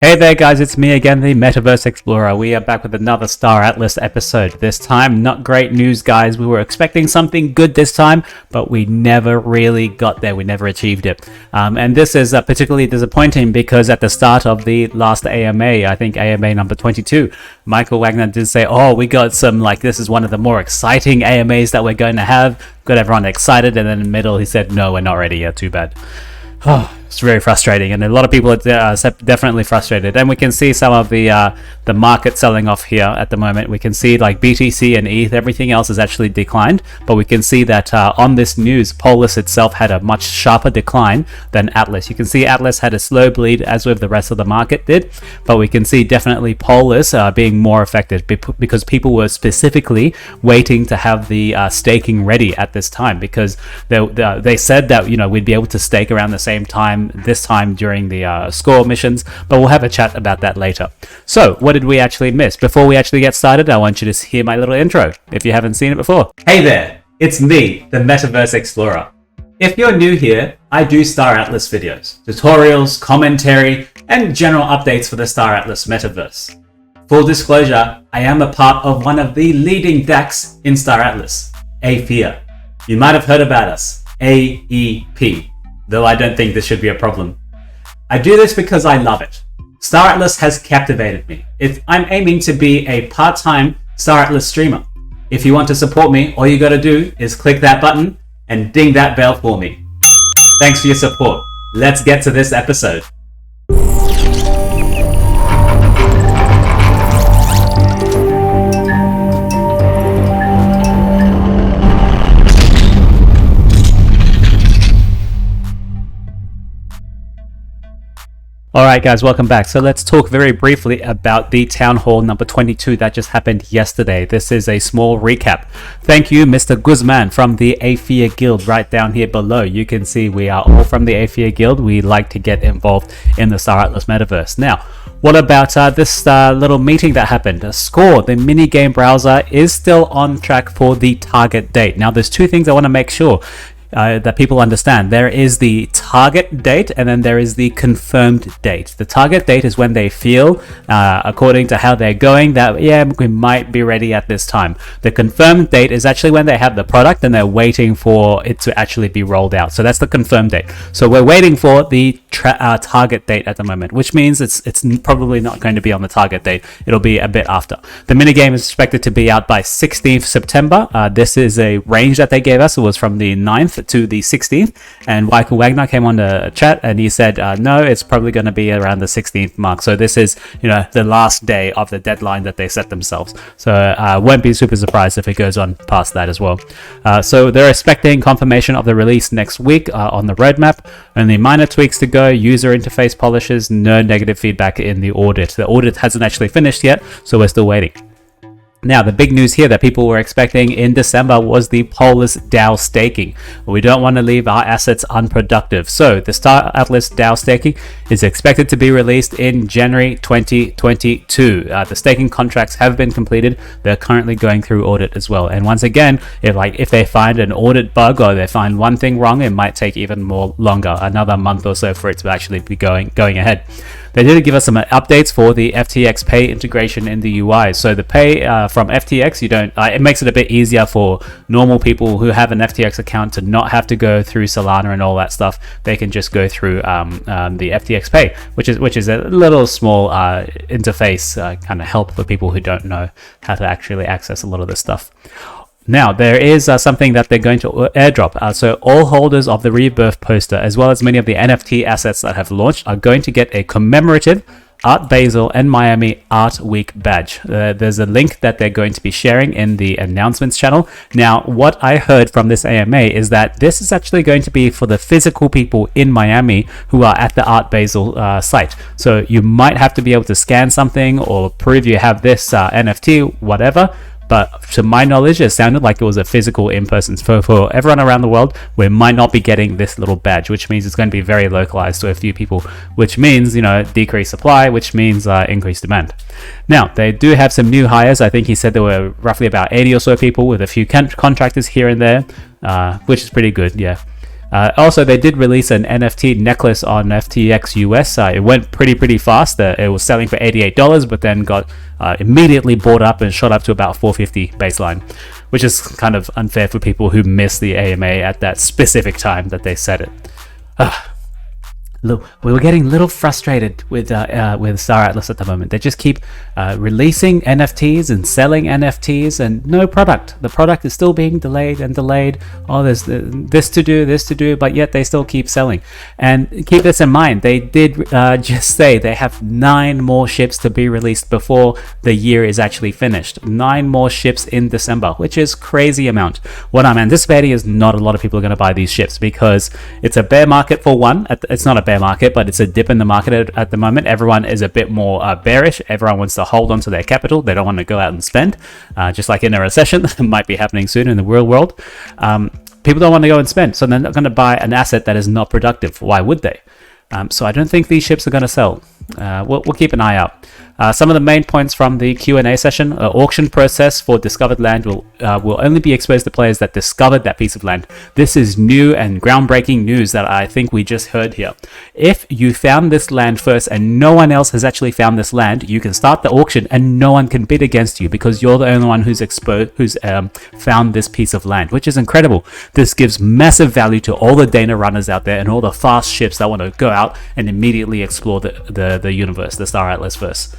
Hey there guys, it's me again, the MetaVerse Explorer. We are back with another Star Atlas episode. This time, not great news guys. We were expecting something good this time, but we never really got there. We never achieved it. And this is particularly disappointing because at the start of the last AMA, I think AMA number 22, Michael Wagner did say, oh, we got some, this is one of the more exciting AMAs that we're going to have. Got everyone excited, and then in the middle he said, no, we're not ready yet, too bad. Oh, it's very frustrating, and a lot of people are definitely frustrated. And we can see some of the market selling off here at the moment. We can see like BTC and ETH, everything else has actually declined, but we can see that on this news, Polis itself had a much sharper decline than Atlas. You can see Atlas had a slow bleed, as with the rest of the market did, but we can see definitely Polis being more affected because people were specifically waiting to have the staking ready at this time, because they said that we'd be able to stake around the same time this time during the score missions, but we'll have a chat about that later. So what did we actually miss? Before we actually get started, I want you to hear my little intro if you haven't seen it before. Hey there, it's me, the MetaVerse Explorer. If you're new here, I do Star Atlas videos, tutorials, commentary, and general updates for the Star Atlas metaverse. Full disclosure, I am a part of one of the leading DAOs in Star Atlas, AFIA. You might have heard about us, AEP. Though I don't think this should be a problem. I do this because I love it. Star Atlas has captivated me. I'm aiming to be a part-time Star Atlas streamer. If you want to support me, all you gotta do is click that button and ding that bell for me. Thanks for your support. Let's get to this episode. Alright guys, welcome back. So let's talk very briefly about the Town Hall number 22 that just happened yesterday. This is a small recap. Thank you, Mr. Guzman from the AFIA Guild right down here below. You can see we are all from the AFIA Guild. We like to get involved in the Star Atlas metaverse. Now, what about this little meeting that happened? Score, the mini game browser, is still on track for the target date. Now, there's two things I want to make sure that people understand. There is the target date and then there is the confirmed date. The target date is when they feel, according to how they're going, that we might be ready at this time. The confirmed date is actually when they have the product and they're waiting for it to actually be rolled out. So that's the confirmed date. So we're waiting for the target date at the moment, which means it's probably not going to be on the target date. It'll be a bit after. The minigame is expected to be out by 16th September. This is a range that they gave us. It was from the 9th to the 16th, and Michael Wagner came on the chat and he said no, it's probably going to be around the 16th mark. So this is the last day of the deadline that they set themselves. So won't be super surprised if it goes on past that as well. So they're expecting confirmation of the release next week on the roadmap. Only minor tweaks to go, user interface polishes, no negative feedback in the audit. The audit hasn't actually finished yet, so we're still waiting. Now, the big news here that people were expecting in December was the Polis DAO staking. We don't want to leave our assets unproductive. So the Star Atlas DAO staking is expected to be released in January 2022. The staking contracts have been completed. They're currently going through audit as well. And once again, if they find an audit bug or they find one thing wrong, it might take even more longer, another month or so for it to actually be going ahead. They did give us some updates for the FTX Pay integration in the UI. So the pay from FTX, it makes it a bit easier for normal people who have an FTX account to not have to go through Solana and all that stuff. They can just go through the FTX Pay, which is a little small interface kind of help for people who don't know how to actually access a lot of this stuff. Now, there is something that they're going to airdrop. So all holders of the Rebirth poster, as well as many of the NFT assets that have launched, are going to get a commemorative Art Basel and Miami Art Week badge. There's a link that they're going to be sharing in the announcements channel. Now, what I heard from this AMA is that this is actually going to be for the physical people in Miami who are at the Art Basel site. So you might have to be able to scan something or prove you have this NFT, whatever. But to my knowledge, it sounded like it was a physical in-person. So for everyone around the world, we might not be getting this little badge, which means it's going to be very localized to a few people, which means, decreased supply, which means increased demand. Now, they do have some new hires. I think he said there were roughly about 80 or so people with a few contractors here and there, which is pretty good, yeah. Also, they did release an NFT necklace on FTX US. It went pretty fast. It was selling for $88, but then got immediately bought up and shot up to about 450 baseline, which is kind of unfair for people who missed the AMA at that specific time that they set it. Look, we were getting a little frustrated with Star Atlas at the moment. They just keep releasing NFTs and selling NFTs and no product. The product is still being delayed and delayed. Oh, there's this to do, but yet they still keep selling. And keep this in mind, they did just say they have 9 more ships to be released before the year is actually finished. 9 more ships in December, which is crazy amount. What I'm anticipating is not a lot of people are going to buy these ships because it's a bear market for one. It's not a bear market, but it's a dip in the market at the moment. Everyone is a bit more bearish. Everyone wants to hold on to their capital. They don't want to go out and spend, just like in a recession that might be happening soon in the real world. People don't want to go and spend, so they're not going to buy an asset that is not productive. Why would they? So I don't think these ships are going to sell. We'll keep an eye out. Some of the main points from the Q&A session: auction process for discovered land will only be exposed to players that discovered that piece of land. This is new and groundbreaking news that I think we just heard here. If you found this land first and no one else has actually found this land, you can start the auction and no one can bid against you because you're the only one who's found this piece of land, which is incredible. This gives massive value to all the Dana runners out there and all the fast ships that want to go out and immediately explore the universe, the Star Atlas verse.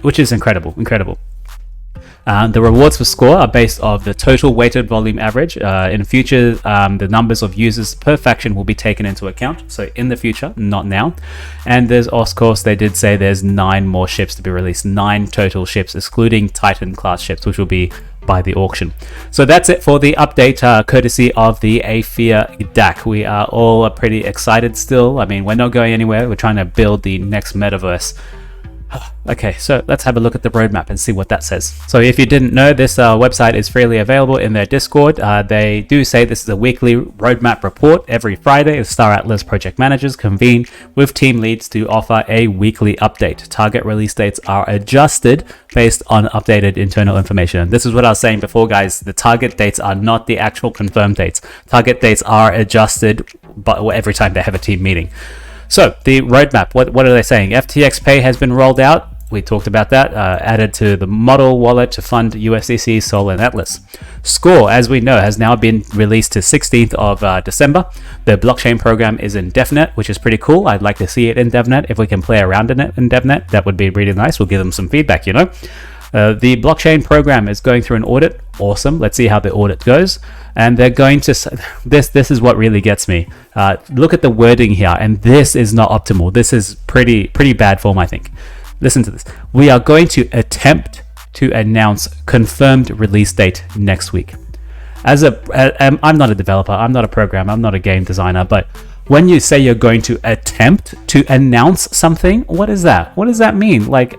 Which is incredible. The rewards for score are based off the total weighted volume average. In future, the numbers of users per faction will be taken into account. So in the future, not now. And there's, of course, they did say there's 9 more ships to be released. 9 total ships, excluding Titan class ships, which will be by the auction. So that's it for the update, courtesy of the AFIA DAC. We are all pretty excited still. I mean, we're not going anywhere. We're trying to build the next metaverse. Okay, so let's have a look at the roadmap and see what that says. So if you didn't know, this website is freely available in their Discord. They do say this is a weekly roadmap report. Every Friday, the Star Atlas project managers convene with team leads to offer a weekly update. Target release dates are adjusted based on updated internal information. And this is what I was saying before, guys. The target dates are not the actual confirmed dates. Target dates are adjusted every time they have a team meeting. So the roadmap, what are they saying? FTX Pay has been rolled out. We talked about that. Added to the model wallet to fund USDC, Sol, and Atlas. Score, as we know, has now been released to 16th of December. The blockchain program is in DevNet, which is pretty coll. I'd like to see it in DevNet. If we can play around in it in DevNet, that would be really nice. We'll give them some feedback, you know. The blockchain program is going through an audit. Awesome. Let's see how the audit goes. And they're going to this is what really gets me. Look at the wording here, and this is not optimal. This is pretty bad form, I think. Listen to this. We are going to attempt to announce confirmed release date next week. I'm not a developer, I'm not a programmer, I'm not a game designer, but when you say you're going to attempt to announce something, what is that? What does that mean? Like,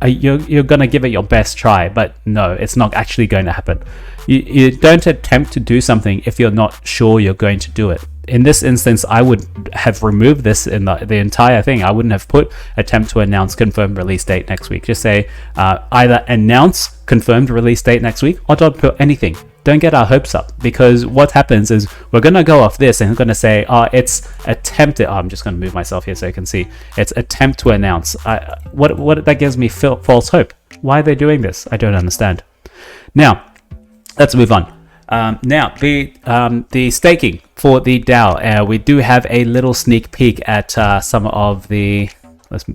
you're going to give it your best try, but no, it's not actually going to happen. You don't attempt to do something if you're not sure you're going to do it. In this instance, I would have removed this in the entire thing. I wouldn't have put attempt to announce confirmed release date next week. Just say either announce confirmed release date next week or don't put anything. Don't get our hopes up, because what happens is we're going to go off this and we're going to say, it's attempted. I'm just going to move myself here so you can see. It's attempt to announce. What that gives me false hope. Why are they doing this? I don't understand. Now, let's move on. Now, the staking for the DAO. We do have a little sneak peek at some of the... Let's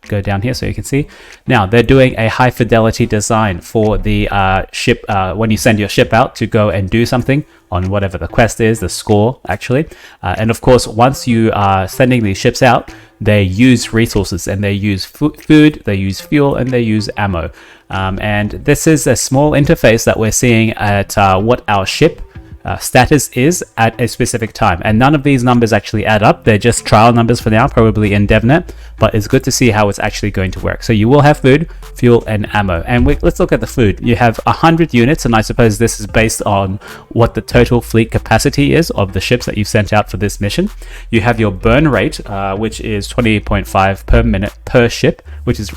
go down here so you can see. Now, they're doing a high fidelity design for the ship when you send your ship out to go and do something on whatever the quest is, the score, actually. And of course, once you are sending these ships out, they use resources and they use food, they use fuel, and they use ammo. And this is a small interface that we're seeing at what our ship status is at a specific time, and none of these numbers actually add up. They're just trial numbers for now, probably in DevNet, but it's good to see how it's actually going to work. So you will have food, fuel, and ammo. And let's look at the food. You have 100 units, and I suppose this is based on what the total fleet capacity is of the ships that you've sent out for this mission. You have your burn rate, which is 20.5 per minute per ship, which is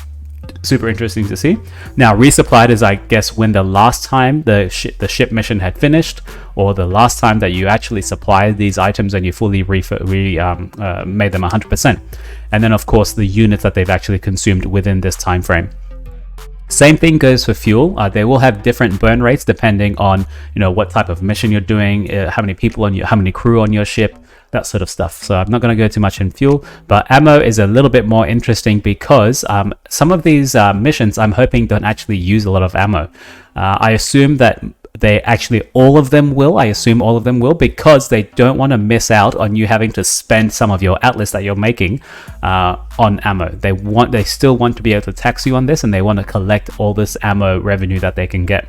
Super interesting to see. Now, resupplied is, I guess, when the last time the ship mission had finished, or the last time that you actually supplied these items and you fully made them 100%. And then, of course, the units that they've actually consumed within this time frame. Same thing goes for fuel. They will have different burn rates depending on what type of mission you're doing, how many people on how many crew on your ship, that sort of stuff. So I'm not going to go too much in fuel, but ammo is a little bit more interesting because some of these missions I'm hoping don't actually use a lot of ammo. I assume that all of them will, because they don't want to miss out on you having to spend some of your Atlas that you're making on ammo. They still want to be able to tax you on this, and they want to collect all this ammo revenue that they can get.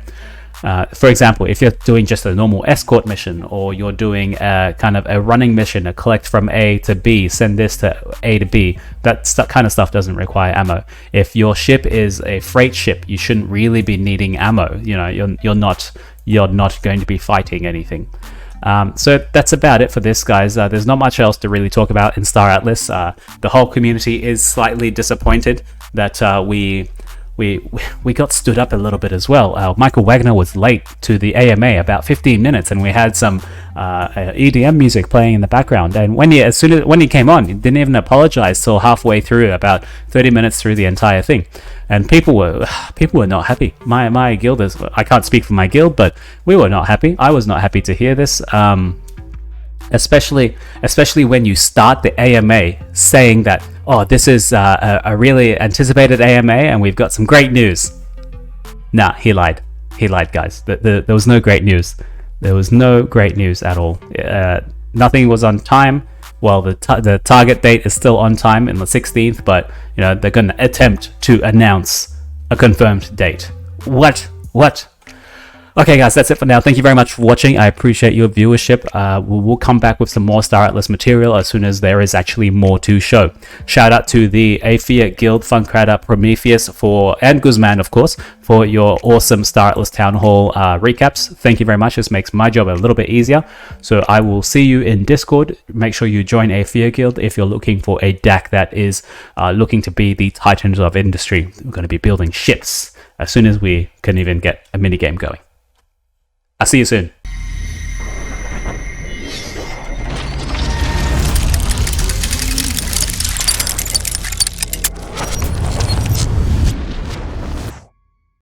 For example, if you're doing just a normal escort mission, or you're doing kind of a running mission, a collect from A to B, send this to A to B, that kind of stuff doesn't require ammo. If your ship is a freight ship, you shouldn't really be needing ammo. You're not going to be fighting anything. So that's about it for this, guys. There's not much else to really talk about in Star Atlas. The whole community is slightly disappointed that we got stood up a little bit as well. Michael Wagner was late to the AMA about 15 minutes, and we had some EDM music playing in the background. And when he came on, he didn't even apologize till halfway through, about 30 minutes through the entire thing. And people were not happy. My guild I can't speak for my guild, but we were not happy. I was not happy to hear this. Especially when you start the AMA saying that, oh, this is a really anticipated AMA and we've got some great news. Nah, he lied, guys. There was no great news. There was no great news at all. Nothing was on time. Well, the target date is still on time, in the 16th, but they're going to attempt to announce a confirmed date. What? Okay, guys, that's it for now. Thank you very much for watching. I appreciate your viewership. We'll come back with some more Star Atlas material as soon as there is actually more to show. Shout out to the Aphia Guild, Funkrata, Prometheus, and Guzman, of course, for your awesome Star Atlas Town Hall recaps. Thank you very much. This makes my job a little bit easier. So I will see you in Discord. Make sure you join Aphia Guild if you're looking for a DAC that is looking to be the titans of industry. We're going to be building ships as soon as we can even get a minigame going. I'll see you soon.